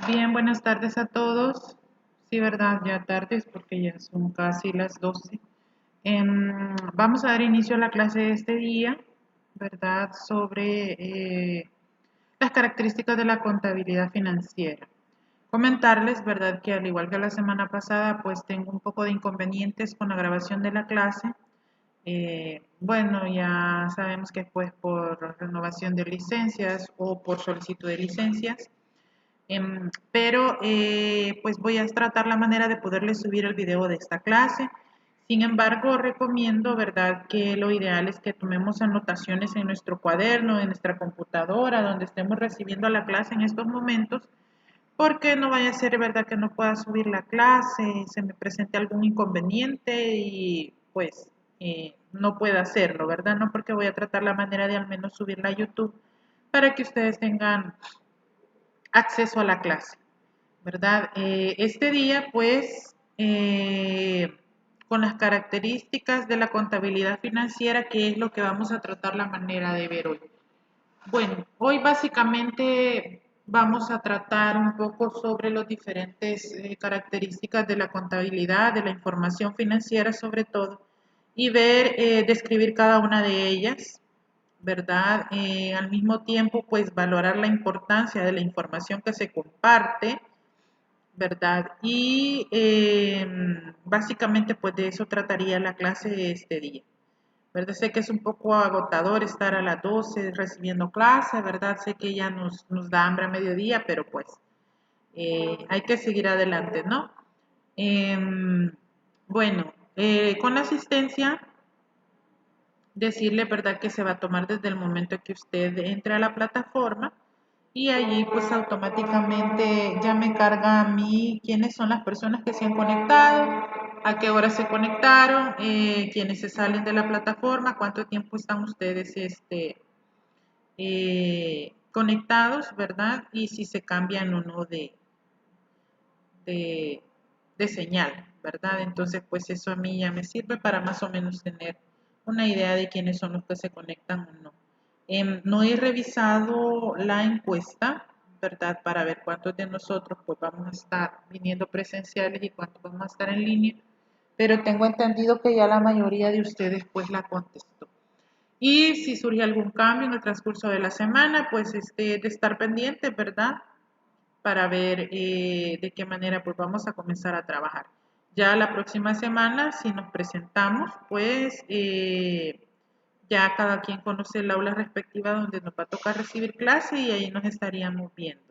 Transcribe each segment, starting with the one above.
Bien, buenas tardes a todos. Sí, verdad, ya tardes porque ya son casi las 12. Vamos a dar inicio a la clase de este día, ¿verdad? Sobre las características de la contabilidad financiera. Comentarles, ¿verdad? Que al igual que la semana pasada, pues tengo un poco de inconvenientes con la grabación de la clase. Bueno, ya sabemos que pues por renovación de licencias o por solicitud de licencias. Pero pues voy a tratar la manera de poderles subir el video de esta clase. Sin embargo, recomiendo, ¿verdad?, que lo ideal es que tomemos anotaciones en nuestro cuaderno, en nuestra computadora, donde estemos recibiendo la clase en estos momentos, porque no vaya a ser, ¿verdad?, que no pueda subir la clase, se me presente algún inconveniente y pues no pueda hacerlo, ¿verdad? No, porque voy a tratar la manera de al menos subirla a YouTube para que ustedes tengan acceso a la clase. ¿Verdad? Este día, pues, con las características de la contabilidad financiera, que es lo que vamos a tratar la manera de ver hoy. Bueno, hoy básicamente vamos a tratar un poco sobre las diferentes características de la contabilidad, de la información financiera sobre todo, y ver, describir cada una de ellas, ¿verdad? Al mismo tiempo, pues valorar la importancia de la información que se comparte, ¿verdad? Y básicamente pues de eso trataría la clase de este día. ¿Verdad? Sé que es un poco agotador estar a las 12 recibiendo clase, ¿verdad? Sé que ya nos da hambre a mediodía, pero pues hay que seguir adelante, ¿no? Em, bueno, con la asistencia, decirle, ¿verdad?, que se va a tomar desde el momento que usted entre a la plataforma y allí pues automáticamente ya me carga a mí quiénes son las personas que se han conectado, a qué hora se conectaron, quiénes se salen de la plataforma, cuánto tiempo están ustedes conectados, ¿verdad? Y si se cambian o no de, de señal, ¿verdad? Entonces, pues eso a mí ya me sirve para más o menos tener una idea de quiénes son los que se conectan o no. No he revisado la encuesta, ¿verdad? Para ver cuántos de nosotros pues vamos a estar viniendo presenciales y cuántos vamos a estar en línea, pero tengo entendido que ya la mayoría de ustedes pues la contestó. Y si surge algún cambio en el transcurso de la semana, pues de estar pendiente, ¿verdad? Para ver de qué manera pues vamos a comenzar a trabajar. Ya la próxima semana, si nos presentamos, pues ya cada quien conoce el aula respectiva donde nos va a tocar recibir clase y ahí nos estaríamos viendo.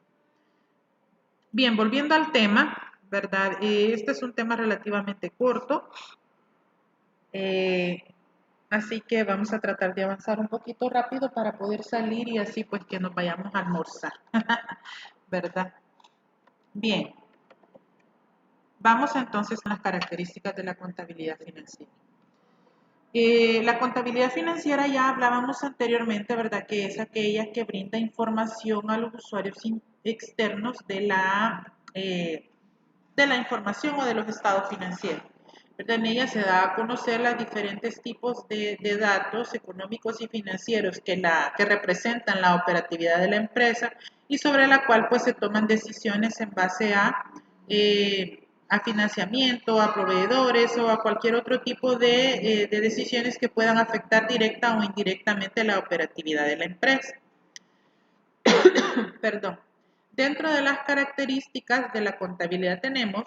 Bien, volviendo al tema, ¿verdad? Este es un tema relativamente corto, eh, así que vamos a tratar de avanzar un poquito rápido para poder salir y así pues que nos vayamos a almorzar, ¿verdad? Bien, vamos entonces a las características de la contabilidad financiera. La contabilidad financiera ya hablábamos anteriormente, ¿verdad? Que es aquella que brinda información a los usuarios externos de la información o de los estados financieros. ¿Verdad? En ella se da a conocer los diferentes tipos de datos económicos y financieros que representan la operatividad de la empresa y sobre la cual pues se toman decisiones en base a financiamiento, a proveedores o a cualquier otro tipo de decisiones que puedan afectar directa o indirectamente la operatividad de la empresa. Perdón. Dentro de las características de la contabilidad tenemos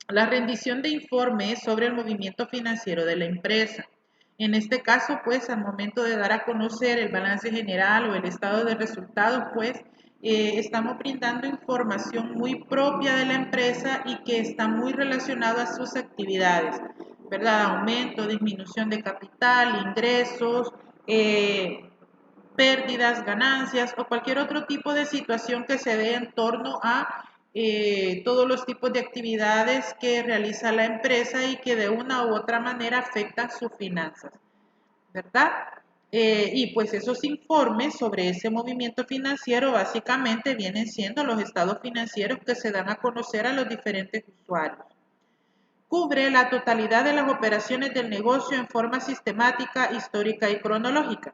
la rendición de informes sobre el movimiento financiero de la empresa. En este caso, pues, al momento de dar a conocer el balance general o el estado de resultados, pues, estamos brindando información muy propia de la empresa y que está muy relacionada a sus actividades, ¿verdad? Aumento, disminución de capital, ingresos, pérdidas, ganancias o cualquier otro tipo de situación que se dé en torno a todos los tipos de actividades que realiza la empresa y que de una u otra manera afectan sus finanzas, ¿verdad? Y pues esos informes sobre ese movimiento financiero básicamente vienen siendo los estados financieros que se dan a conocer a los diferentes usuarios. Cubre la totalidad de las operaciones del negocio en forma sistemática, histórica y cronológica.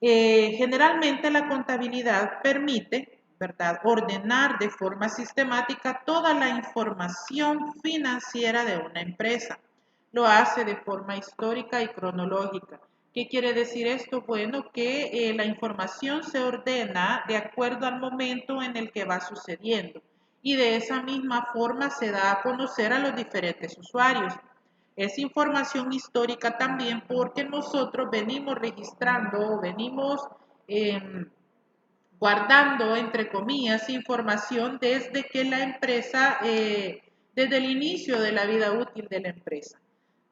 Generalmente la contabilidad permite, ¿verdad? Ordenar de forma sistemática toda la información financiera de una empresa. Lo hace de forma histórica y cronológica. ¿Qué quiere decir esto? Bueno, que la información se ordena de acuerdo al momento en el que va sucediendo y de esa misma forma se da a conocer a los diferentes usuarios. Es información histórica también porque nosotros venimos registrando, venimos guardando, entre comillas, información desde que la empresa, desde el inicio de la vida útil de la empresa,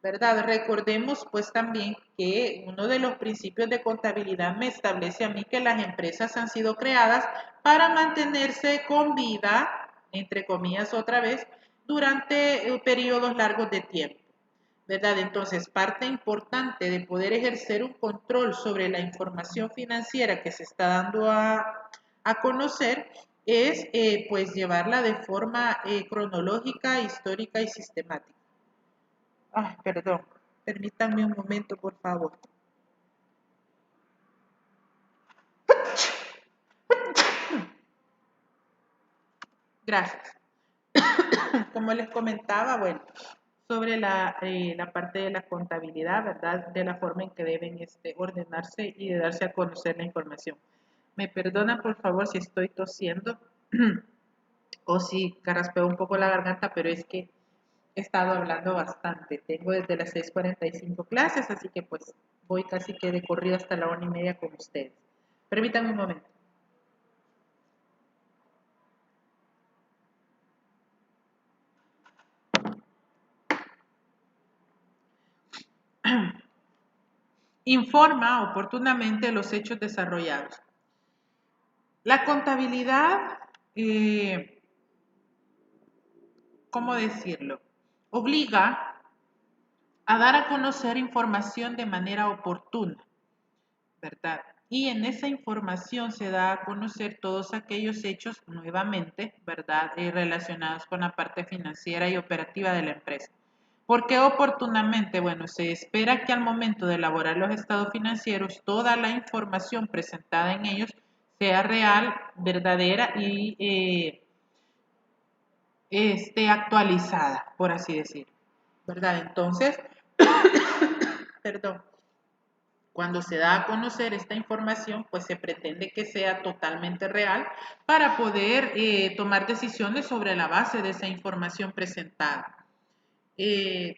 ¿verdad? Recordemos pues también que uno de los principios de contabilidad me establece a mí que las empresas han sido creadas para mantenerse con vida, entre comillas otra vez, durante periodos largos de tiempo. ¿Verdad? Entonces, parte importante de poder ejercer un control sobre la información financiera que se está dando a conocer es pues llevarla de forma cronológica, histórica y sistemática. Ah, perdón, permítanme un momento, por favor. Gracias. Como les comentaba, bueno, sobre la parte de la contabilidad, ¿verdad? De la forma en que deben ordenarse y de darse a conocer la información. Me perdonan, por favor, si estoy tosiendo o si carraspeo un poco la garganta, pero es que he estado hablando bastante. Tengo desde las 6:45 clases, así que pues voy casi que de corrido hasta la 1:30 con ustedes. Permítanme un momento. Informa oportunamente los hechos desarrollados. La contabilidad, ¿cómo decirlo? Obliga a dar a conocer información de manera oportuna, ¿verdad? Y en esa información se da a conocer todos aquellos hechos nuevamente, ¿verdad? Relacionados con la parte financiera y operativa de la empresa. ¿Por qué oportunamente? Bueno, se espera que al momento de elaborar los estados financieros, toda la información presentada en ellos sea real, verdadera y esté actualizada, por así decirlo, ¿verdad? Entonces, perdón, cuando se da a conocer esta información, pues se pretende que sea totalmente real para poder tomar decisiones sobre la base de esa información presentada.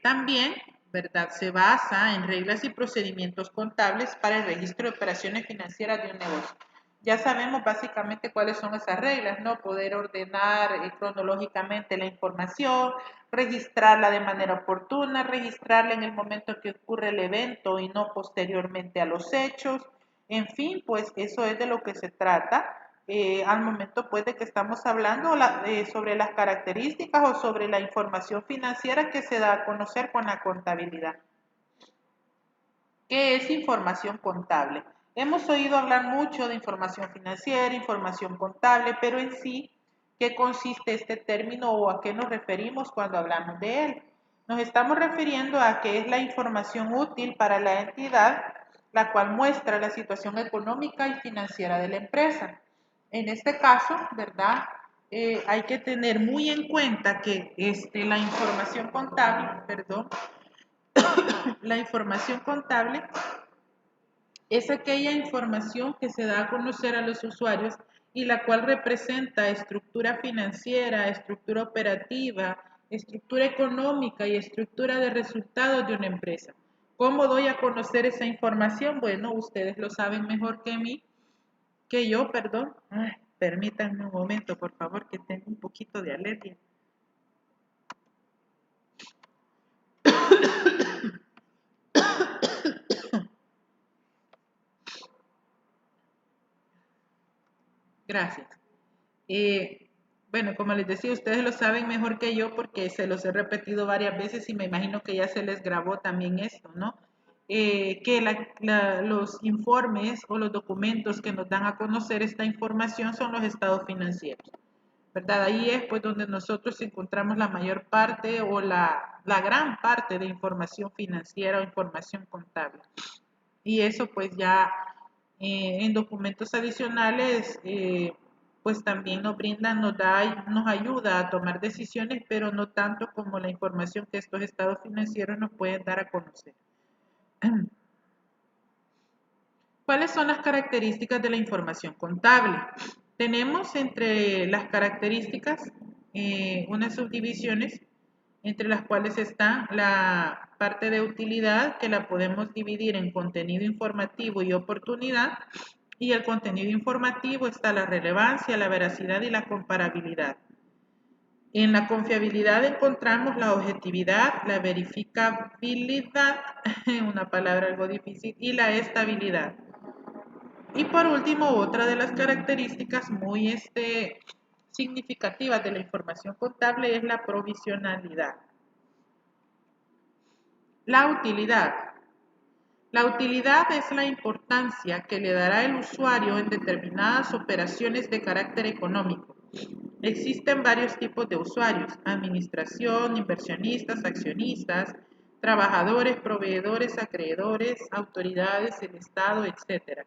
También, ¿verdad? Se basa en reglas y procedimientos contables para el registro de operaciones financieras de un negocio. Ya sabemos básicamente cuáles son esas reglas, ¿no? Poder ordenar cronológicamente la información, registrarla de manera oportuna, registrarla en el momento que ocurre el evento y no posteriormente a los hechos. En fin, pues eso es de lo que se trata al momento pues de que estamos hablando sobre las características o sobre la información financiera que se da a conocer con la contabilidad. ¿Qué es información contable? Hemos oído hablar mucho de información financiera, información contable, pero en sí, ¿qué consiste este término o a qué nos referimos cuando hablamos de él? Nos estamos refiriendo a que es la información útil para la entidad, la cual muestra la situación económica y financiera de la empresa. En este caso, ¿verdad? Hay que tener muy en cuenta que la información contable, perdón, la información contable es aquella información que se da a conocer a los usuarios y la cual representa estructura financiera, estructura operativa, estructura económica y estructura de resultados de una empresa. ¿Cómo doy a conocer esa información? Bueno, ustedes lo saben mejor que yo, perdón. Ay, permítanme un momento, por favor, que tengo un poquito de alergia. Gracias. Bueno, como les decía, ustedes lo saben mejor que yo porque se los he repetido varias veces y me imagino que ya se les grabó también esto, ¿no? Que los informes o los documentos que nos dan a conocer esta información son los estados financieros, ¿verdad? Ahí es pues donde nosotros encontramos la mayor parte o la gran parte de información financiera o información contable. Y eso pues ya en documentos adicionales pues también nos ayuda a tomar decisiones, pero no tanto como la información que estos estados financieros nos pueden dar a conocer. ¿Cuáles son las características de la información contable? Tenemos entre las características unas subdivisiones, entre las cuales está la parte de utilidad, que la podemos dividir en contenido informativo y oportunidad, y el contenido informativo está la relevancia, la veracidad y la comparabilidad. En la confiabilidad encontramos la objetividad, la verificabilidad, una palabra algo difícil, y la estabilidad. Y por último, otra de las características muy significativas de la información contable es la provisionalidad. La utilidad. La utilidad es la importancia que le dará el usuario en determinadas operaciones de carácter económico. Existen varios tipos de usuarios: administración, inversionistas, accionistas, trabajadores, proveedores, acreedores, autoridades, el Estado, etc.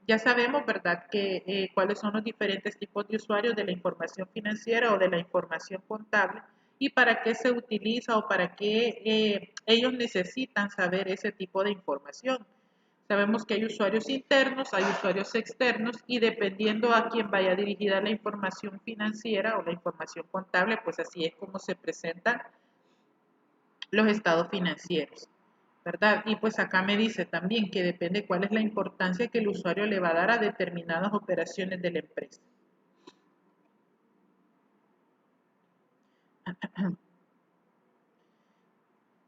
Ya sabemos, ¿verdad?, que cuáles son los diferentes tipos de usuarios de la información financiera o de la información contable y para qué se utiliza o para qué ellos necesitan saber ese tipo de información. Sabemos que hay usuarios internos, hay usuarios externos y dependiendo a quién vaya dirigida la información financiera o la información contable, pues así es como se presentan los estados financieros, ¿verdad? Y pues acá me dice también que depende cuál es la importancia que el usuario le va a dar a determinadas operaciones de la empresa.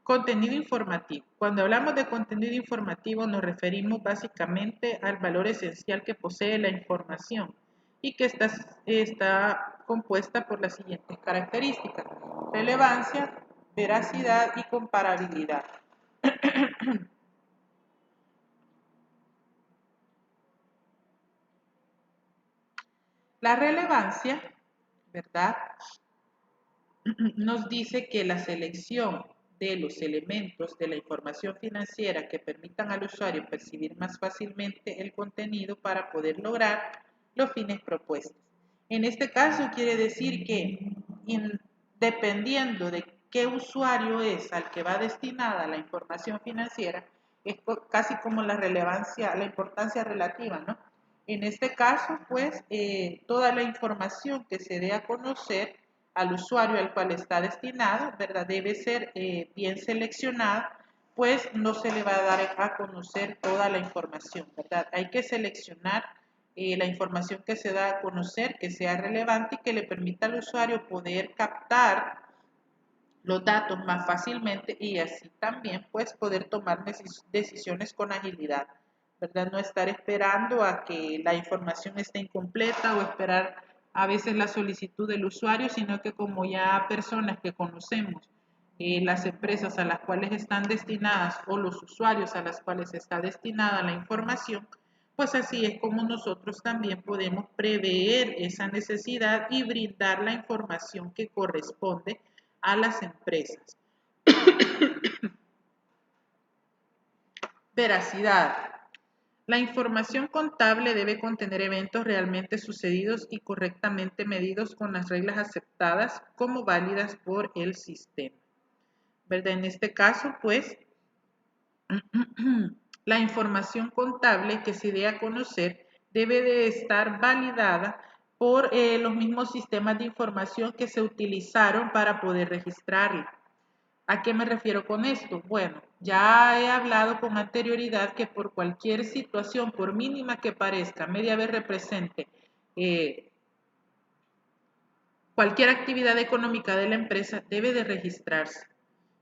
Contenido informativo. Cuando hablamos de contenido informativo nos referimos básicamente al valor esencial que posee la información y que está compuesta por las siguientes características: relevancia, veracidad y comparabilidad. La relevancia, ¿verdad?, nos dice que la selección de los elementos de la información financiera que permitan al usuario percibir más fácilmente el contenido para poder lograr los fines propuestos. En este caso quiere decir que dependiendo de qué usuario es al que va destinada la información financiera, es casi como la relevancia, la importancia relativa, ¿no? En este caso, pues, toda la información que se dé a conocer al usuario al cual está destinada, ¿verdad?, debe ser bien seleccionada, pues no se le va a dar a conocer toda la información, ¿verdad? Hay que seleccionar la información que se da a conocer, que sea relevante y que le permita al usuario poder captar los datos más fácilmente y así también pues poder tomar decisiones con agilidad, ¿verdad? No estar esperando a que la información esté incompleta o esperar a veces la solicitud del usuario, sino que como ya personas que conocemos las empresas a las cuales están destinadas o los usuarios a las cuales está destinada la información, pues así es como nosotros también podemos prever esa necesidad y brindar la información que corresponde a las empresas. Veracidad. La información contable debe contener eventos realmente sucedidos y correctamente medidos con las reglas aceptadas como válidas por el sistema, ¿verdad? En este caso, pues, la información contable que se dé a conocer debe de estar validada por los mismos sistemas de información que se utilizaron para poder registrarla. ¿A qué me refiero con esto? Bueno, ya he hablado con anterioridad que por cualquier situación, por mínima que parezca, media vez represente cualquier actividad económica de la empresa, debe de registrarse.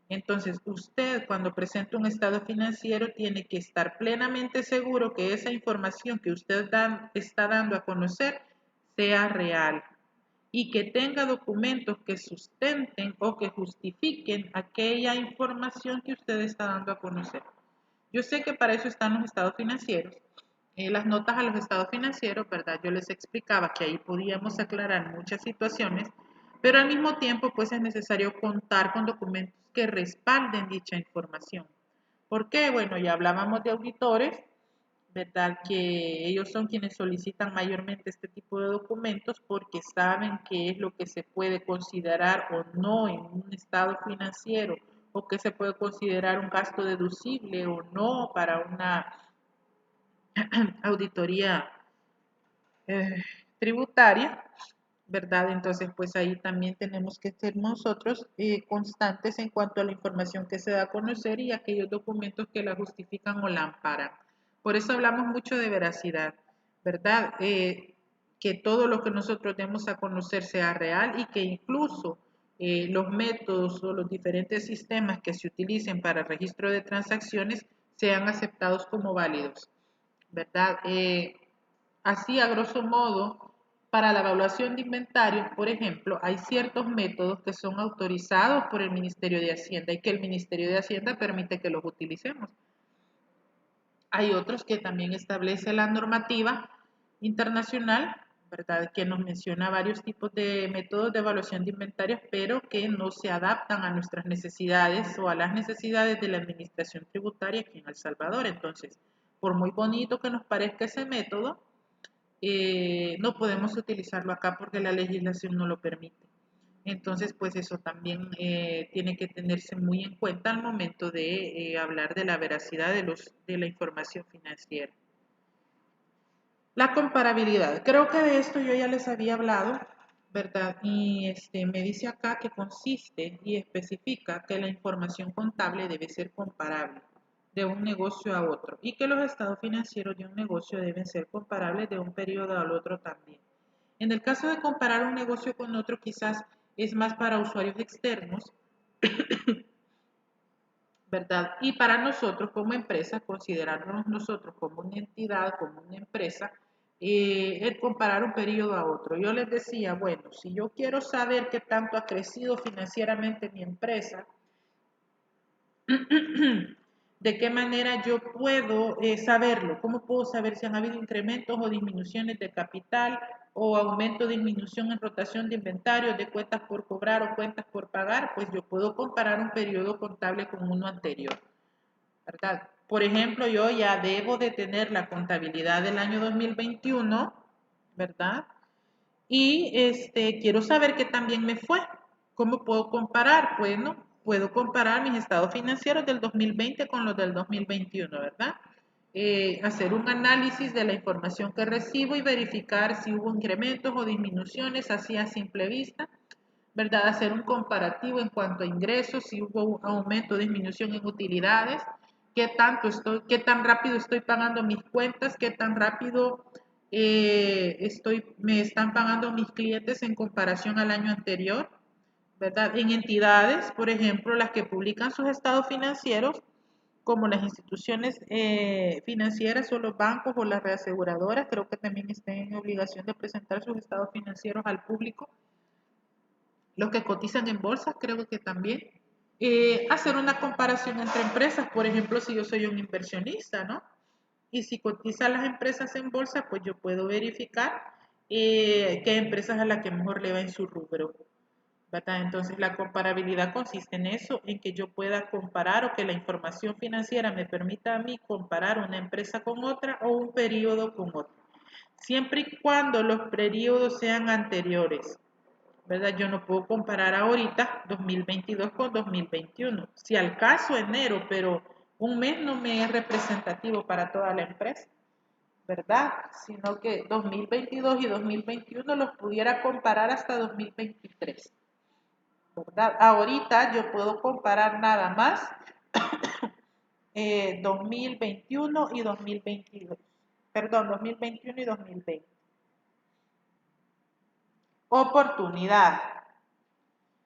Entonces, usted cuando presenta un estado financiero tiene que estar plenamente seguro que esa información que usted está dando a conocer sea real y que tenga documentos que sustenten o que justifiquen aquella información que usted está dando a conocer. Yo sé que para eso están los estados financieros, las notas a los estados financieros, ¿verdad? Yo les explicaba que ahí podíamos aclarar muchas situaciones, pero al mismo tiempo pues es necesario contar con documentos que respalden dicha información. ¿Por qué? Bueno, ya hablábamos de auditores ¿verdad? Que ellos son quienes solicitan mayormente este tipo de documentos porque saben qué es lo que se puede considerar o no en un estado financiero o que se puede considerar un gasto deducible o no para una auditoría eh, tributaria, ¿verdad? Entonces, pues ahí también tenemos que ser nosotros constantes en cuanto a la información que se da a conocer y aquellos documentos que la justifican o la amparan. Por eso hablamos mucho de veracidad, ¿verdad? Que todo lo que nosotros demos a conocer sea real y que incluso los métodos o los diferentes sistemas que se utilicen para el registro de transacciones sean aceptados como válidos, ¿verdad? Así, a grosso modo, para la evaluación de inventarios, por ejemplo, hay ciertos métodos que son autorizados por el Ministerio de Hacienda y que el Ministerio de Hacienda permite que los utilicemos. Hay otros que también establece la normativa internacional, ¿verdad? Que nos menciona varios tipos de métodos de evaluación de inventarios, pero que no se adaptan a nuestras necesidades o a las necesidades de la administración tributaria aquí en El Salvador. Entonces, por muy bonito que nos parezca ese método, no podemos utilizarlo acá porque la legislación no lo permite. Entonces, pues eso también tiene que tenerse muy en cuenta al momento de hablar de la veracidad de la información financiera. La comparabilidad. Creo que de esto yo ya les había hablado, ¿verdad? Y me dice acá que consiste y especifica que la información contable debe ser comparable de un negocio a otro y que los estados financieros de un negocio deben ser comparables de un periodo al otro también. En el caso de comparar un negocio con otro, quizás es más para usuarios externos, ¿verdad? Y para nosotros como empresa, considerarnos nosotros como una entidad, como una empresa, el comparar un periodo a otro. Yo les decía, bueno, si yo quiero saber qué tanto ha crecido financieramente mi empresa, ¿de qué manera yo puedo saberlo? ¿Cómo puedo saber si han habido incrementos o disminuciones de capital o aumento o disminución en rotación de inventarios, de cuentas por cobrar o cuentas por pagar? Pues yo puedo comparar un periodo contable con uno anterior, ¿verdad? Por ejemplo, yo ya debo de tener la contabilidad del año 2021, ¿verdad? Y quiero saber qué también me fue. ¿Cómo puedo comparar? Bueno, puedo comparar mis estados financieros del 2020 con los del 2021, ¿verdad? Hacer un análisis de la información que recibo y verificar si hubo incrementos o disminuciones así a simple vista, ¿verdad? Hacer un comparativo en cuanto a ingresos, si hubo un aumento o disminución en utilidades, qué tan rápido estoy pagando mis cuentas, qué tan rápido me están pagando mis clientes en comparación al año anterior, ¿verdad? En entidades, por ejemplo, las que publican sus estados financieros, como las instituciones financieras o los bancos o las reaseguradoras, creo que también están en obligación de presentar sus estados financieros al público. Los que cotizan en bolsa, creo que también. Hacer una comparación entre empresas, por ejemplo, si yo soy un inversionista, ¿no? Y si cotizan las empresas en bolsa, pues yo puedo verificar qué empresas a la que mejor le va en su rubro, ¿verdad? Entonces la comparabilidad consiste en eso, en que yo pueda comparar o que la información financiera me permita a mí comparar una empresa con otra o un periodo con otro, siempre y cuando los periodos sean anteriores, ¿verdad? Yo no puedo comparar ahorita 2022 con 2021. Si al caso enero, pero un mes no me es representativo para toda la empresa, ¿verdad? Sino que 2022 y 2021 los pudiera comparar hasta 2023, ¿verdad? Ahorita yo puedo comparar nada más 2021 y 2022. Perdón, 2021 y 2020. Oportunidad.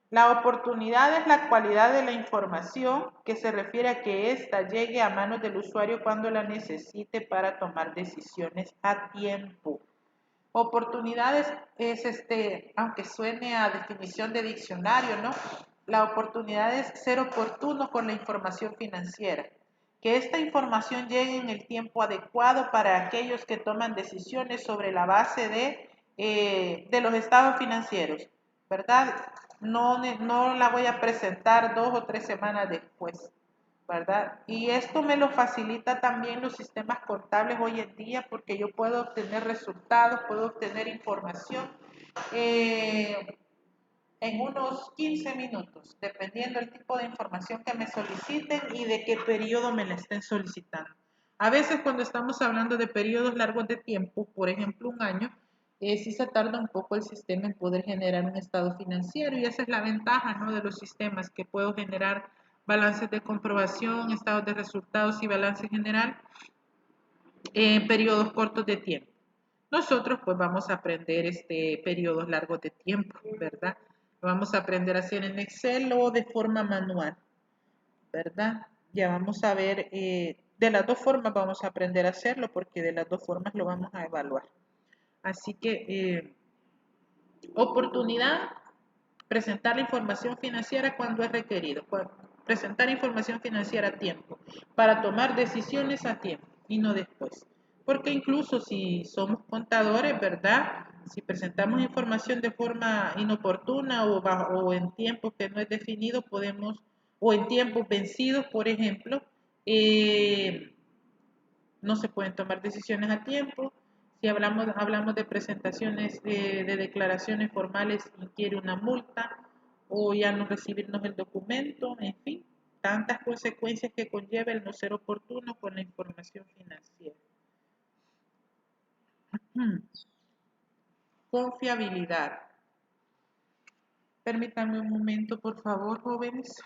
La oportunidad es la cualidad de la información que se refiere a que ésta llegue a manos del usuario cuando la necesite para tomar decisiones a tiempo. Oportunidades es aunque suene a definición de diccionario, ¿no? La oportunidad es ser oportuno con la información financiera. Que esta información llegue en el tiempo adecuado para aquellos que toman decisiones sobre la base de los estados financieros, ¿verdad? No la voy a presentar 2 o 3 semanas después, ¿verdad? Y esto me lo facilita también los sistemas contables hoy en día porque yo puedo obtener resultados, puedo obtener información eh, en unos 15 minutos, dependiendo del tipo de información que me soliciten y de qué periodo me la estén solicitando. A veces cuando estamos hablando de periodos largos de tiempo, por ejemplo un año, sí se tarda un poco el sistema en poder generar un estado financiero y esa es la ventaja, ¿no?, de los sistemas, que puedo generar balances de comprobación, estados de resultados y balance general en periodos cortos de tiempo. Nosotros pues vamos a aprender periodos largos de tiempo, ¿verdad? Lo vamos a aprender a hacer en Excel o de forma manual, ¿verdad? Ya vamos a ver, de las dos formas vamos a aprender a hacerlo porque de las dos formas lo vamos a evaluar. Así que, oportunidad, presentar la información financiera cuando es requerido, presentar información financiera a tiempo, para tomar decisiones a tiempo y no después. Porque incluso si somos contadores, ¿verdad? Si presentamos información de forma inoportuna o en tiempos que no es definido, podemos, o en tiempos vencidos, por ejemplo, eh, no se pueden tomar decisiones a tiempo. Si hablamos de presentaciones de declaraciones formales, inquiere una multa o ya no recibirnos el documento, en fin, tantas consecuencias que conlleva el no ser oportuno con la información financiera. Confiabilidad. Permítanme un momento, por favor, jóvenes.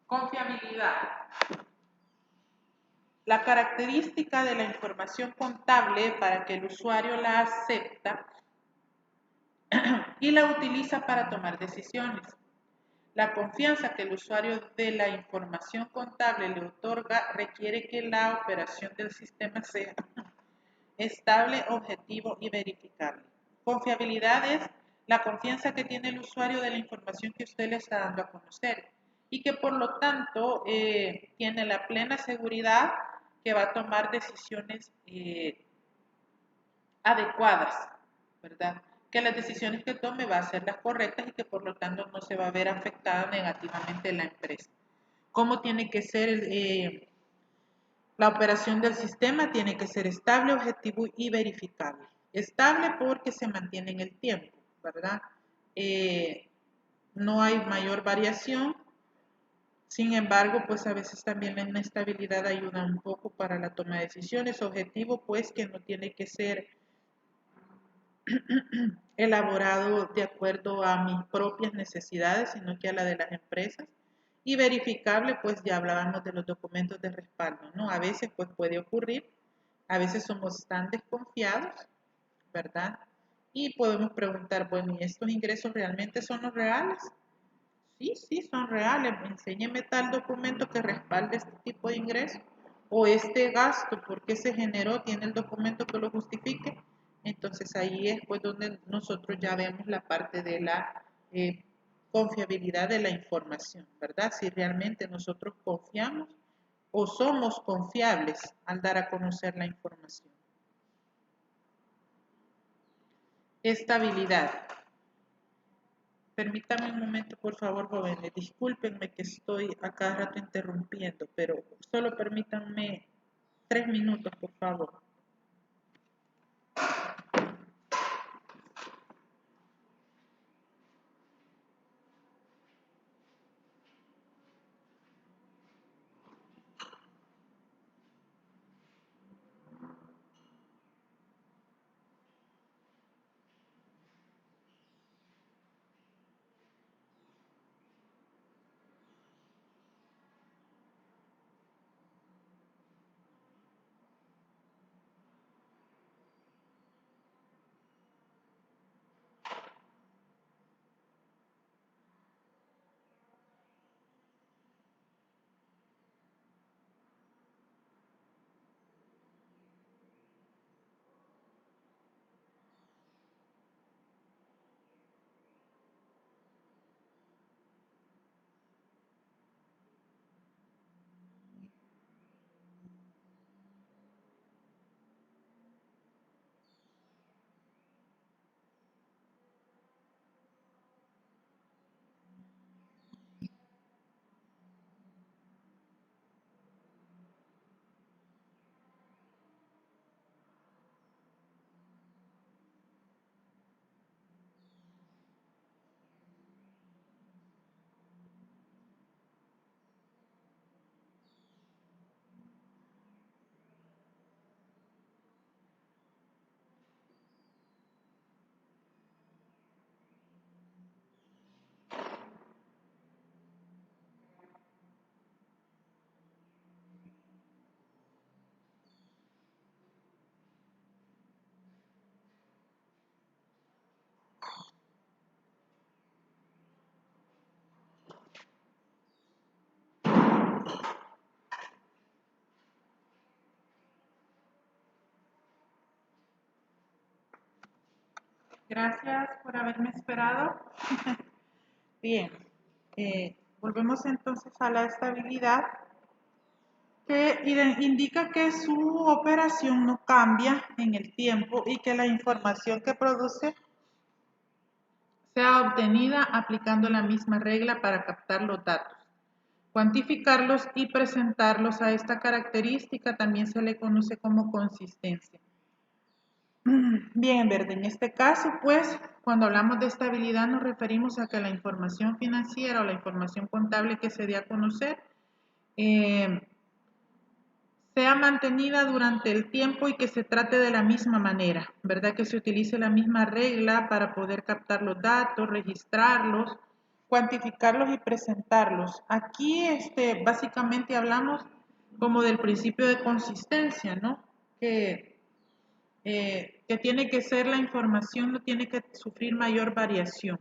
Confiabilidad. La característica de la información contable para que el usuario la acepta y la utiliza para tomar decisiones. La confianza que el usuario de la información contable le otorga requiere que la operación del sistema sea estable, objetivo y verificable. Confiabilidad es la confianza que tiene el usuario de la información que usted le está dando a conocer y que por lo tanto tiene la plena seguridad que va a tomar decisiones adecuadas, ¿verdad? Que las decisiones que tome va a ser las correctas y que por lo tanto no se va a ver afectada negativamente la empresa. ¿Cómo tiene que ser la operación del sistema? Tiene que ser estable, objetivo y verificable. Estable porque se mantiene en el tiempo, ¿verdad? Eh, no hay mayor variación. Sin embargo, pues a veces también la inestabilidad ayuda un poco para la toma de decisiones. Objetivo, pues que no tiene que ser elaborado de acuerdo a mis propias necesidades, sino que a la de las empresas. Y verificable, pues ya hablábamos de los documentos de respaldo, ¿no? A veces pues puede ocurrir, a veces somos tan desconfiados, ¿verdad? Y podemos preguntar, bueno, ¿y estos ingresos realmente son los reales? Sí, sí, son reales. Enséñeme tal documento que respalde este tipo de ingreso. O este gasto, ¿por qué se generó? ¿Tiene el documento que lo justifique? Entonces ahí es pues donde nosotros ya vemos la parte de la confiabilidad de la información, ¿verdad? Si realmente nosotros confiamos o somos confiables al dar a conocer la información. Estabilidad. Permítame un momento, por favor, jóvenes. Discúlpenme que estoy a cada rato interrumpiendo, pero solo permítanme 3 minutos, por favor. Gracias por haberme esperado. Bien, volvemos entonces a la estabilidad que indica que su operación no cambia en el tiempo y que la información que produce sea obtenida aplicando la misma regla para captar los datos. Cuantificarlos y presentarlos a esta característica también se le conoce como consistencia. Bien, Verde, en este caso, pues, cuando hablamos de estabilidad nos referimos a que la información financiera o la información contable que se dé a conocer eh, sea mantenida durante el tiempo y que se trate de la misma manera, ¿verdad? Que se utilice la misma regla para poder captar los datos, registrarlos, cuantificarlos y presentarlos. Aquí, básicamente hablamos como del principio de consistencia, ¿no? Que tiene que ser la información, no tiene que sufrir mayor variación,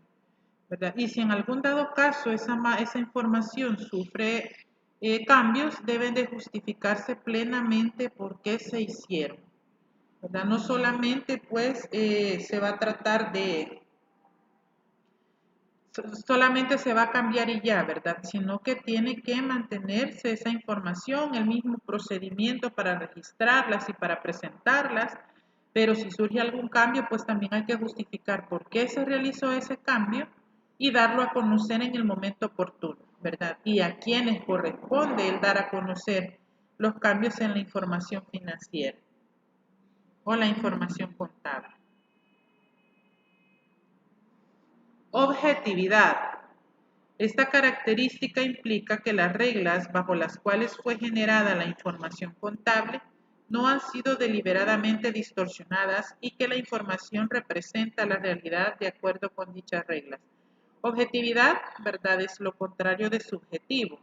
¿verdad? Y si en algún dado caso esa información sufre cambios, deben de justificarse plenamente por qué se hicieron, ¿verdad? No solamente pues se va a tratar de, solamente se va a cambiar y ya, ¿verdad? Sino que tiene que mantenerse esa información, el mismo procedimiento para registrarlas y para presentarlas, pero si surge algún cambio, pues también hay que justificar por qué se realizó ese cambio y darlo a conocer en el momento oportuno, ¿verdad? Y a quienes corresponde el dar a conocer los cambios en la información financiera o la información contable. Objetividad. Esta característica implica que las reglas bajo las cuales fue generada la información contable no han sido deliberadamente distorsionadas y que la información representa la realidad de acuerdo con dichas reglas. Objetividad, ¿verdad?, es lo contrario de subjetivo.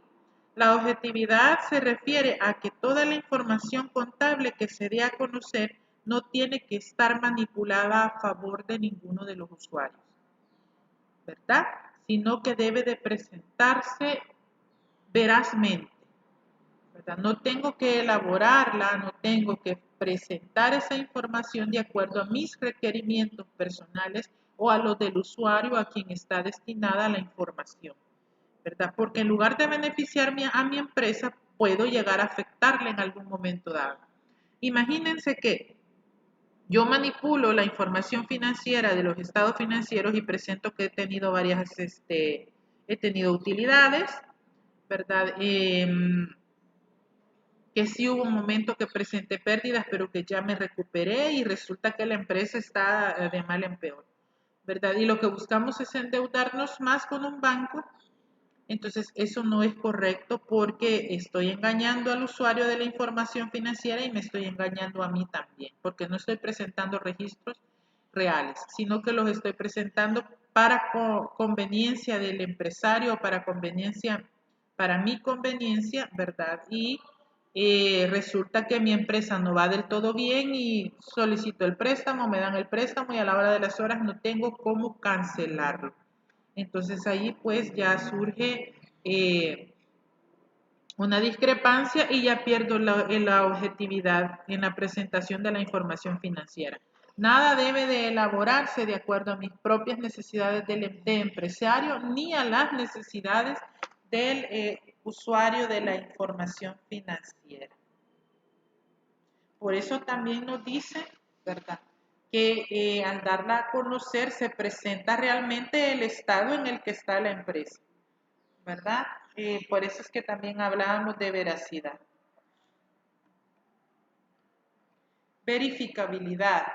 La objetividad se refiere a que toda la información contable que se dé a conocer no tiene que estar manipulada a favor de ninguno de los usuarios, ¿verdad? Sino que debe de presentarse verazmente, ¿verdad? No tengo que elaborarla, no tengo que presentar esa información de acuerdo a mis requerimientos personales o a los del usuario a quien está destinada la información, ¿verdad? Porque en lugar de beneficiarme a mi empresa, puedo llegar a afectarle en algún momento dado. Imagínense que yo manipulo la información financiera de los estados financieros y presento que he tenido he tenido utilidades, ¿verdad? Que sí hubo un momento que presenté pérdidas, pero que ya me recuperé y resulta que la empresa está de mal en peor, ¿verdad? Y lo que buscamos es endeudarnos más con un banco. Entonces, eso no es correcto porque estoy engañando al usuario de la información financiera y me estoy engañando a mí también, porque no estoy presentando registros reales, sino que los estoy presentando para conveniencia del empresario, para mi conveniencia, ¿verdad? Y resulta que mi empresa no va del todo bien y solicito el préstamo, me dan el préstamo y a la hora de las horas no tengo cómo cancelarlo. Entonces ahí pues ya surge una discrepancia y ya pierdo la objetividad en la presentación de la información financiera. Nada debe de elaborarse de acuerdo a mis propias necesidades de empresario ni a las necesidades del usuario de la información financiera. Por eso también nos dice, ¿verdad?, que al darla a conocer se presenta realmente el estado en el que está la empresa, ¿verdad? Por eso es que también hablábamos de veracidad. Verificabilidad.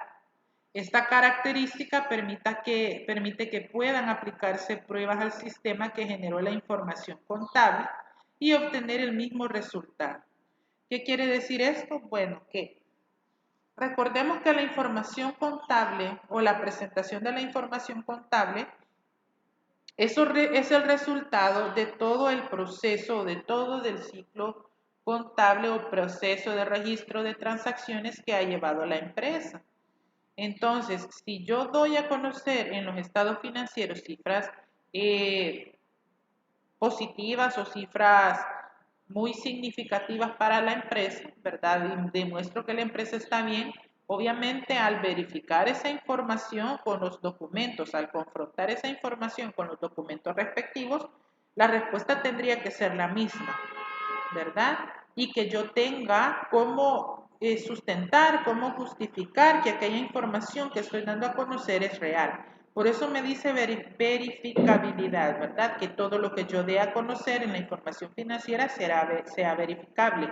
Esta característica permite que puedan aplicarse pruebas al sistema que generó la información contable y obtener el mismo resultado. ¿Qué quiere decir esto? Bueno, que recordemos que la información contable o la presentación de la información contable eso es el resultado de todo el proceso, de todo el ciclo contable o proceso de registro de transacciones que ha llevado la empresa. Entonces, si yo doy a conocer en los estados financieros cifras positivas o cifras muy significativas para la empresa, ¿verdad? Y demuestro que la empresa está bien, Obviamente, al verificar esa información con los documentos, al confrontar esa información con los documentos respectivos, la respuesta tendría que ser la misma, ¿verdad? Y que yo tenga cómo sustentar, cómo justificar que aquella información que estoy dando a conocer es real. Por eso me dice verificabilidad, ¿verdad? Que todo lo que yo dé a conocer en la información financiera sea verificable,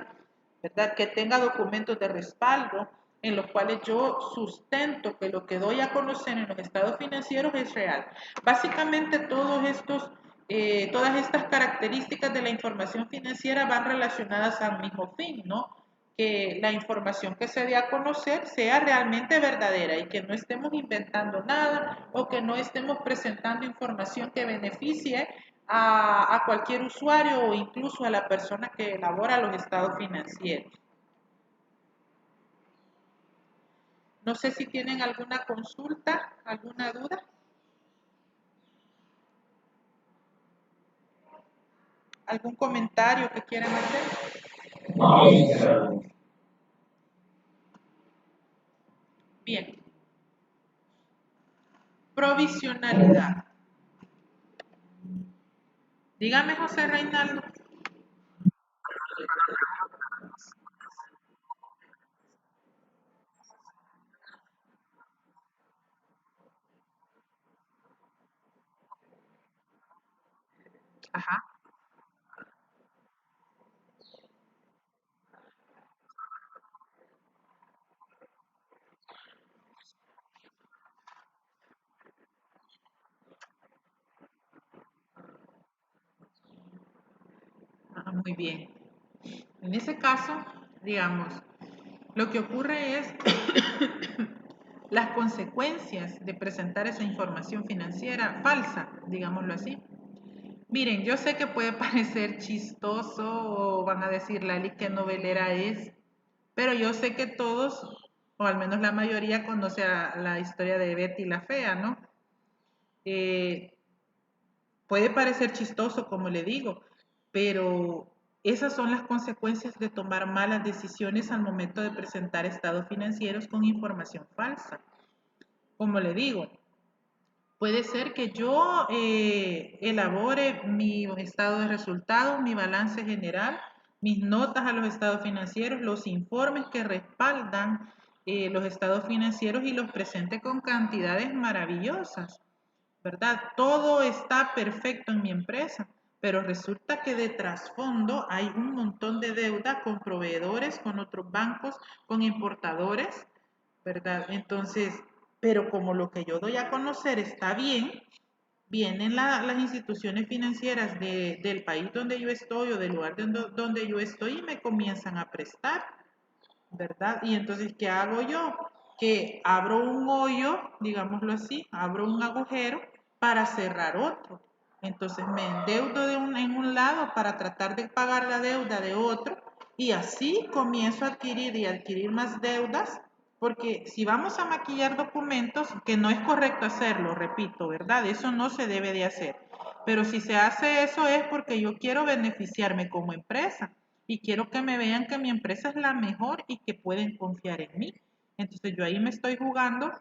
¿verdad? Que tenga documentos de respaldo en los cuales yo sustento que lo que doy a conocer en los estados financieros es real. Básicamente todas estas características de la información financiera van relacionadas al mismo fin, ¿no? Que la información que se dé a conocer sea realmente verdadera y que no estemos inventando nada o que no estemos presentando información que beneficie a cualquier usuario o incluso a la persona que elabora los estados financieros. No sé si tienen alguna consulta, alguna duda, algún comentario que quieran hacer. Bien, provisionalidad. Dígame, José Reinaldo. Ajá. Muy bien. En ese caso, digamos, lo que ocurre es las consecuencias de presentar esa información financiera falsa, digámoslo así. Miren, yo sé que puede parecer chistoso o van a decir, Lali, qué novelera es, pero yo sé que todos, o al menos la mayoría, conoce la historia de Betty la Fea, ¿no? Eh, Puede parecer chistoso, como le digo, pero esas son las consecuencias de tomar malas decisiones al momento de presentar estados financieros con información falsa. Como le digo, puede ser que yo elabore mi estado de resultados, mi balance general, mis notas a los estados financieros, los informes que respaldan los estados financieros y los presente con cantidades maravillosas, ¿verdad? Todo está perfecto en mi empresa, pero resulta que de trasfondo hay un montón de deuda con proveedores, con otros bancos, con importadores, ¿verdad? Entonces, pero como lo que yo doy a conocer está bien, vienen las instituciones financieras del país donde yo estoy o del lugar donde yo estoy y me comienzan a prestar, ¿verdad? Y entonces, ¿qué hago yo? Que abro un hoyo, digámoslo así, abro un agujero para cerrar otro. Entonces me endeudo en un lado para tratar de pagar la deuda de otro y así comienzo a adquirir y adquirir más deudas, porque si vamos a maquillar documentos, que no es correcto hacerlo, repito, ¿verdad? Eso no se debe de hacer. Pero si se hace eso es porque yo quiero beneficiarme como empresa y quiero que me vean que mi empresa es la mejor y que pueden confiar en mí. Entonces yo ahí me estoy jugando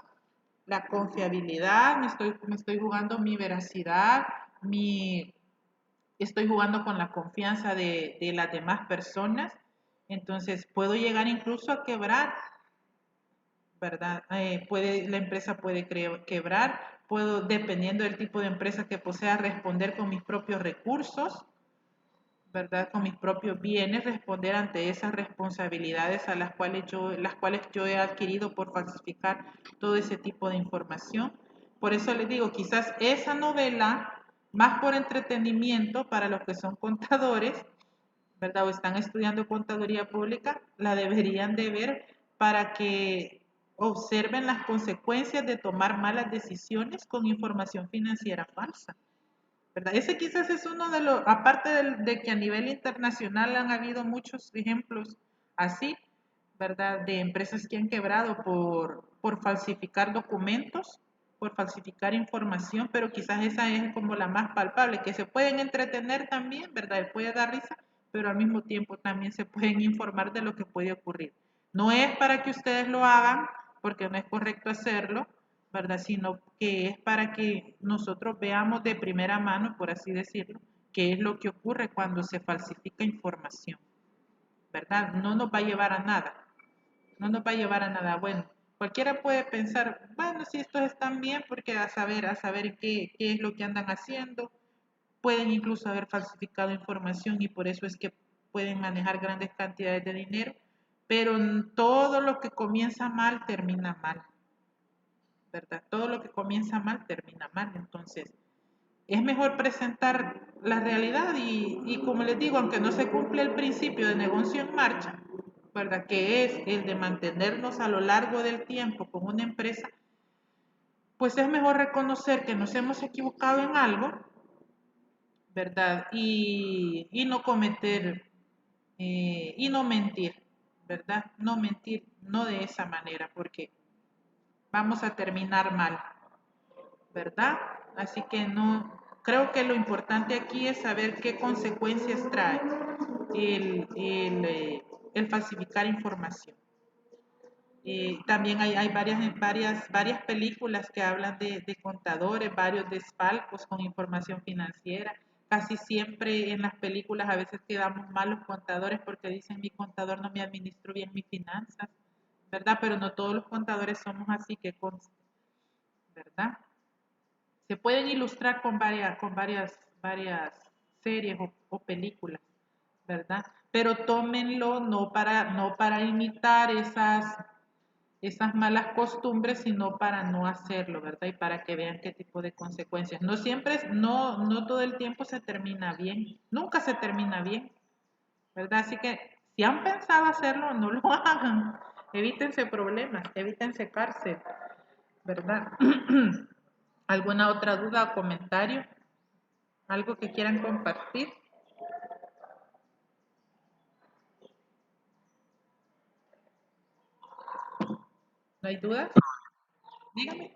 la confiabilidad, me estoy jugando mi veracidad, estoy jugando con la confianza de las demás personas. Entonces puedo llegar incluso a quebrar, ¿verdad? La empresa puede quebrar, puedo, dependiendo del tipo de empresa que posea, responder con mis propios recursos, ¿verdad? Con mis propios bienes, responder ante esas responsabilidades a las cuales yo he adquirido por falsificar todo ese tipo de información. Por eso les digo, quizás esa novela, más por entretenimiento para los que son contadores, ¿verdad? O están estudiando contaduría pública, la deberían de ver para que observen las consecuencias de tomar malas decisiones con información financiera falsa. ¿Verdad? Ese quizás es uno de los, aparte de que a nivel internacional han habido muchos ejemplos así, ¿verdad? De empresas que han quebrado por falsificar documentos, por falsificar información, pero quizás esa es como la más palpable, que se pueden entretener también, ¿verdad? Puede dar risa, pero al mismo tiempo también se pueden informar de lo que puede ocurrir. No es para que ustedes lo hagan, porque no es correcto hacerlo, ¿verdad? Sino que es para que nosotros veamos de primera mano, por así decirlo, qué es lo que ocurre cuando se falsifica información, ¿verdad? No nos va a llevar a nada, no nos va a llevar a nada bueno. Cualquiera puede pensar, bueno, si estos están bien, porque a saber qué es lo que andan haciendo, pueden incluso haber falsificado información y por eso es que pueden manejar grandes cantidades de dinero, pero todo lo que comienza mal termina mal, ¿verdad? Todo lo que comienza mal termina mal, entonces es mejor presentar la realidad y como les digo, aunque no se cumple el principio de negocio en marcha, ¿verdad? Que es el de mantenernos a lo largo del tiempo con una empresa, pues es mejor reconocer que nos hemos equivocado en algo, ¿verdad? Y no cometer y no mentir, ¿verdad? No mentir, no de esa manera, porque vamos a terminar mal, ¿verdad? Así que no, creo que lo importante aquí es saber qué consecuencias trae el falsificar información. También hay varias películas que hablan de contadores, varios desfalcos con información financiera. Casi siempre en las películas a veces quedamos mal los contadores porque dicen mi contador no me administró bien mis finanzas, ¿verdad? Pero no todos los contadores somos así que conste, ¿verdad? Se pueden ilustrar varias series o películas, ¿verdad? Pero tómenlo no para imitar esas malas costumbres, sino para no hacerlo, ¿verdad? Y para que vean qué tipo de consecuencias. No siempre, no todo el tiempo se termina bien, nunca se termina bien, ¿verdad? Así que si han pensado hacerlo, no lo hagan. Evítense problemas, evítense cárcel, ¿verdad? ¿Alguna otra duda o comentario? ¿Algo que quieran compartir? ¿No hay dudas? Dígame.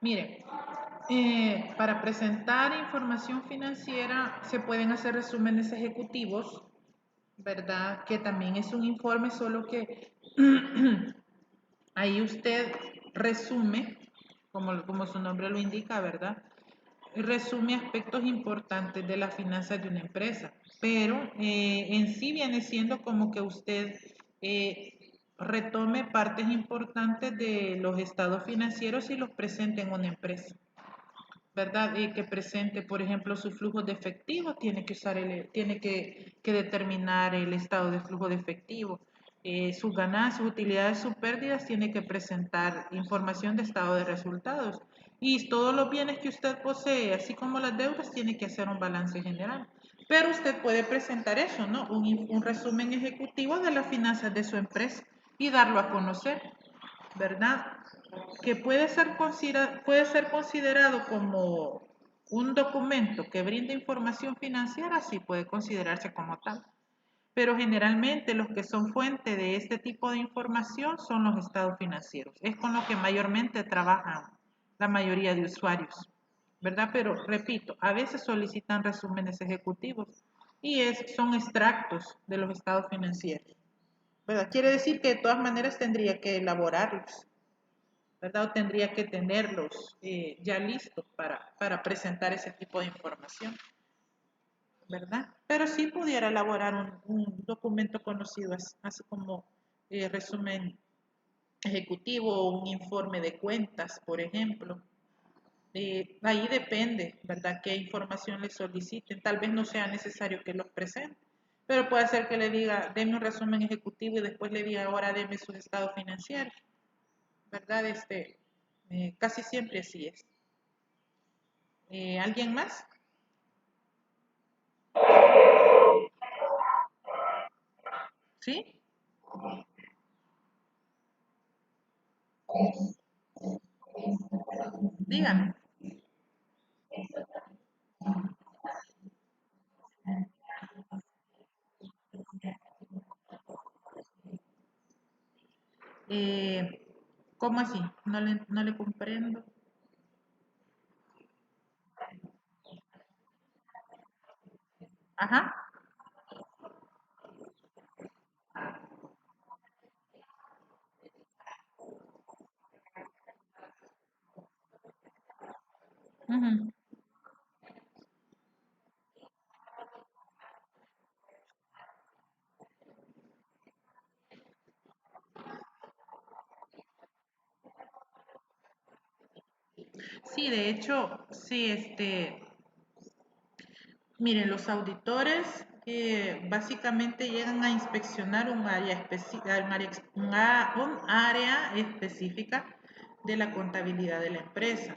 Mire, para presentar información financiera se pueden hacer resúmenes ejecutivos, ¿verdad? Que también es un informe, solo que ahí usted resume, como su nombre lo indica, ¿verdad? Resume aspectos importantes de las finanzas de una empresa, pero en sí viene siendo como que usted retome partes importantes de los estados financieros y los presente en una empresa. ¿Verdad? Y que presente, por ejemplo, su flujo de efectivo, tiene que determinar el estado de flujo de efectivo. Sus ganancias, utilidades, sus pérdidas, tiene que presentar información de estado de resultados. Y todos los bienes que usted posee, así como las deudas, tiene que hacer un balance general. Pero usted puede presentar eso, ¿no? Un resumen ejecutivo de las finanzas de su empresa y darlo a conocer, ¿verdad? Que puede ser considerado como un documento que brinda información financiera, sí puede considerarse como tal. Pero generalmente los que son fuente de este tipo de información son los estados financieros. Es con lo que mayormente trabajan la mayoría de usuarios, ¿verdad? Pero repito, a veces solicitan resúmenes ejecutivos y son extractos de los estados financieros, ¿verdad? Quiere decir que de todas maneras tendría que elaborarlos, ¿verdad? O tendría que tenerlos ya listos para presentar ese tipo de información, ¿verdad? Pero sí pudiera elaborar un documento conocido así como resumen ejecutivo o un informe de cuentas, por ejemplo. Ahí depende, ¿verdad? Qué información le soliciten. Tal vez no sea necesario que los presente, pero puede ser que le diga, deme un resumen ejecutivo y después le diga, ahora deme sus estados financieros, ¿verdad? Casi siempre así es. ¿Alguien más? ¿Sí? Díganme. ¿Cómo así? No le comprendo. Ajá. Ujú. Sí, de hecho, sí, miren, los auditores básicamente llegan a inspeccionar un área específica de la contabilidad de la empresa.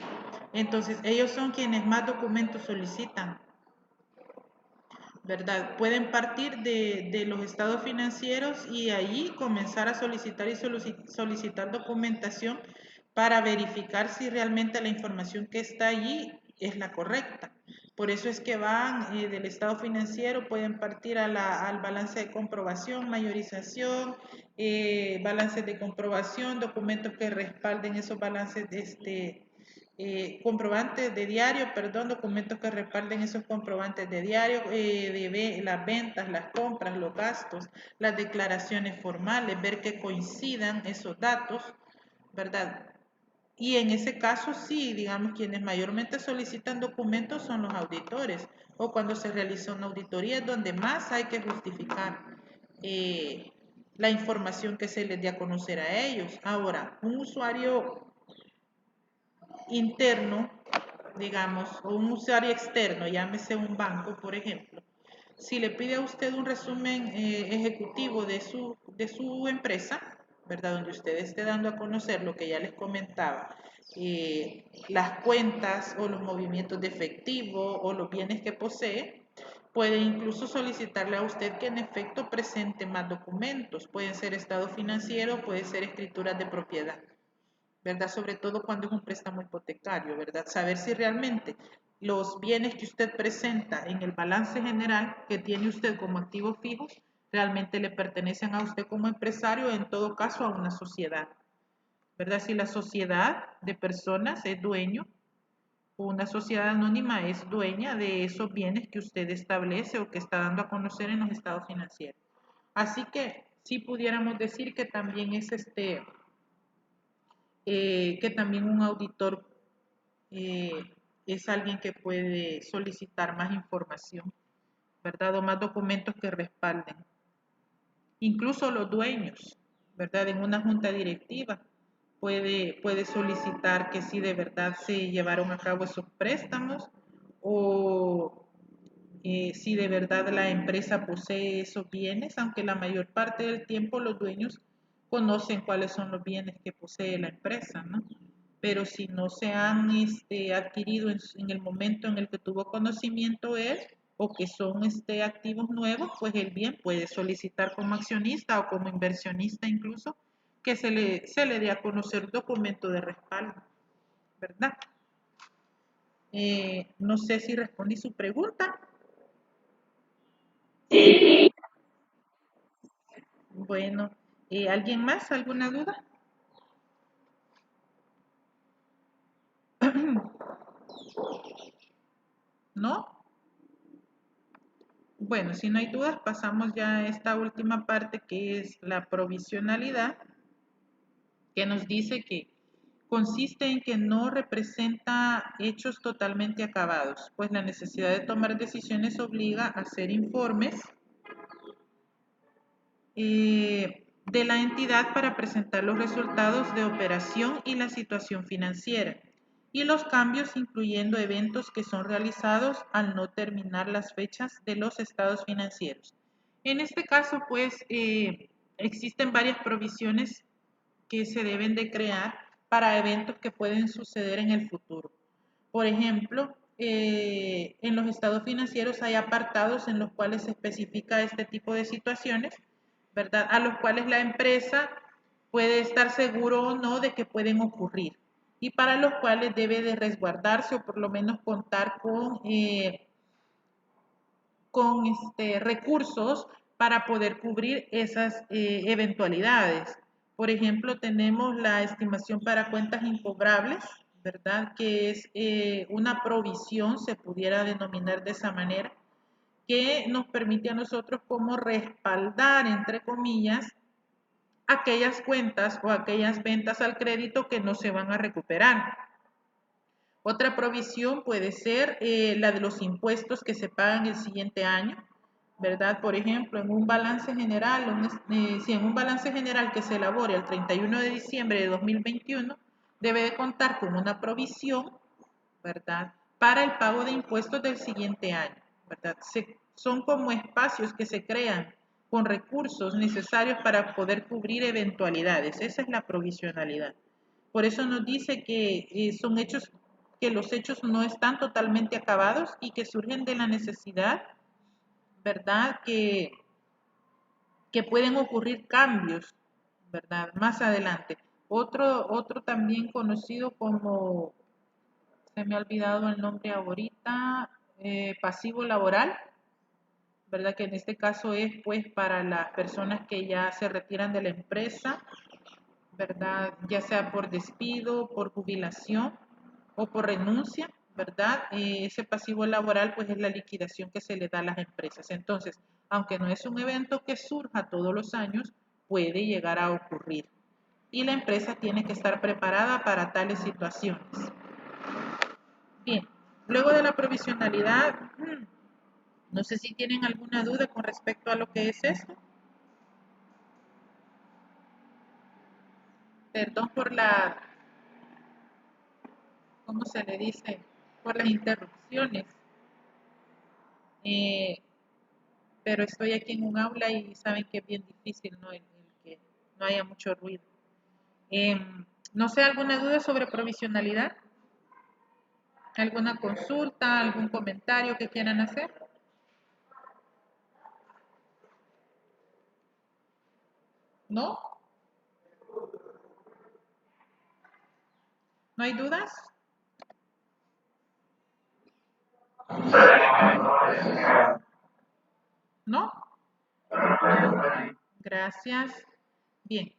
Entonces, ellos son quienes más documentos solicitan, ¿verdad? Pueden partir de los estados financieros y ahí comenzar a solicitar y solicitar documentación para verificar si realmente la información que está allí es la correcta. Por eso es que van del estado financiero, pueden partir al balance de comprobación, mayorización, balances de comprobación, documentos que respalden esos balances comprobantes de diario, perdón, documentos que respalden esos comprobantes de diario, las ventas, las compras, los gastos, las declaraciones formales, ver que coincidan esos datos, ¿verdad? Y en ese caso sí, digamos, quienes mayormente solicitan documentos son los auditores o cuando se realiza una auditoría es donde más hay que justificar eh, la información que se les dé a conocer a ellos. Ahora, un usuario interno, digamos, o un usuario externo, llámese un banco, por ejemplo, si le pide a usted un resumen ejecutivo de su empresa, ¿verdad? Donde usted esté dando a conocer lo que ya les comentaba, las cuentas o los movimientos de efectivo o los bienes que posee, puede incluso solicitarle a usted que en efecto presente más documentos. Pueden ser estado financiero, puede ser escrituras de propiedad. ¿Verdad? Sobre todo cuando es un préstamo hipotecario, ¿verdad? Saber si realmente los bienes que usted presenta en el balance general que tiene usted como activos fijos realmente le pertenecen a usted como empresario, en todo caso a una sociedad, ¿verdad? Si la sociedad de personas es dueño o una sociedad anónima es dueña de esos bienes que usted establece o que está dando a conocer en los estados financieros. Así que sí pudiéramos decir que también que también un auditor eh, es alguien que puede solicitar más información, ¿verdad? O más documentos que respalden. Incluso los dueños, ¿verdad? En una junta directiva puede solicitar que si de verdad se llevaron a cabo esos préstamos o si de verdad la empresa posee esos bienes, aunque la mayor parte del tiempo los dueños conocen cuáles son los bienes que posee la empresa, ¿no? Pero si no se han adquirido en el momento en el que tuvo conocimiento él o que son activos nuevos, pues él bien puede solicitar como accionista o como inversionista incluso que se le dé a conocer documento de respaldo, ¿verdad? No sé si respondí su pregunta. Bueno, ¿alguien más? ¿Alguna duda? ¿No? Bueno, si no hay dudas, pasamos ya a esta última parte que es la provisionalidad, que nos dice que consiste en que no representa hechos totalmente acabados, pues la necesidad de tomar decisiones obliga a hacer informes de la entidad para presentar los resultados de operación y la situación financiera y los cambios incluyendo eventos que son realizados al no terminar las fechas de los estados financieros. En este caso, pues, existen varias provisiones que se deben de crear para eventos que pueden suceder en el futuro. Por ejemplo, en los estados financieros hay apartados en los cuales se especifica este tipo de situaciones, ¿verdad? A los cuales la empresa puede estar seguro o no de que pueden ocurrir y para los cuales debe de resguardarse o por lo menos contar con recursos para poder cubrir esas eventualidades. Por ejemplo, tenemos la estimación para cuentas incobrables, ¿verdad? Que es una provisión, se pudiera denominar de esa manera, que nos permite a nosotros como respaldar, entre comillas, aquellas cuentas o aquellas ventas al crédito que no se van a recuperar. Otra provisión puede ser la de los impuestos que se pagan el siguiente año, ¿verdad? Por ejemplo, en un balance general, si en un balance general que se elabore el 31 de diciembre de 2021, debe de contar con una provisión, ¿verdad? Para el pago de impuestos del siguiente año, ¿verdad? Son como espacios que se crean con recursos necesarios para poder cubrir eventualidades. Esa es la provisionalidad. Por eso nos dice que son hechos, que los hechos no están totalmente acabados y que surgen de la necesidad, ¿verdad? Que pueden ocurrir cambios, ¿verdad? Más adelante. Otro también conocido como, se me ha olvidado el nombre ahorita, pasivo laboral, ¿verdad? Que en este caso es pues para las personas que ya se retiran de la empresa, ¿verdad? Ya sea por despido, por jubilación o por renuncia, ¿verdad? Ese pasivo laboral pues es la liquidación que se le da a las empresas. Entonces, aunque no es un evento que surja todos los años, puede llegar a ocurrir. Y la empresa tiene que estar preparada para tales situaciones. Bien, luego de la provisionalidad, no sé si tienen alguna duda con respecto a lo que es esto. Perdón por la, ¿cómo se le dice? Por las interrupciones. Eh, pero estoy aquí en un aula y saben que es bien difícil, ¿no? El que no haya mucho ruido. No sé, ¿alguna duda sobre provisionalidad? ¿Alguna consulta, algún comentario que quieran hacer? ¿No? ¿No hay dudas? ¿No? Gracias. Bien.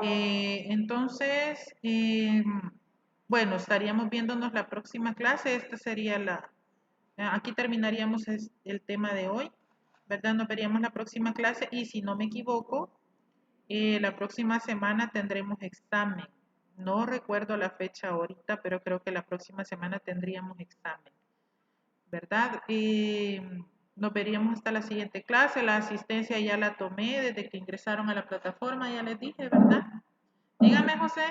Entonces, bueno, estaríamos viéndonos la próxima clase. Esta sería aquí terminaríamos el tema de hoy, ¿verdad? Nos veríamos la próxima clase y si no me equivoco, la próxima semana tendremos examen. No recuerdo la fecha ahorita, pero creo que la próxima semana tendríamos examen, ¿verdad? Nos veríamos hasta la siguiente clase. La asistencia ya la tomé desde que ingresaron a la plataforma, ya les dije, ¿verdad? Dígame, José.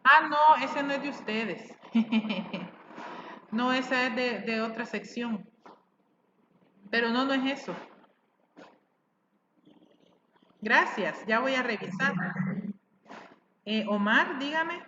Ah, no, ese no es de ustedes. No, esa es de otra sección. Pero no, no es eso. Gracias, ya voy a revisar. Omar, dígame.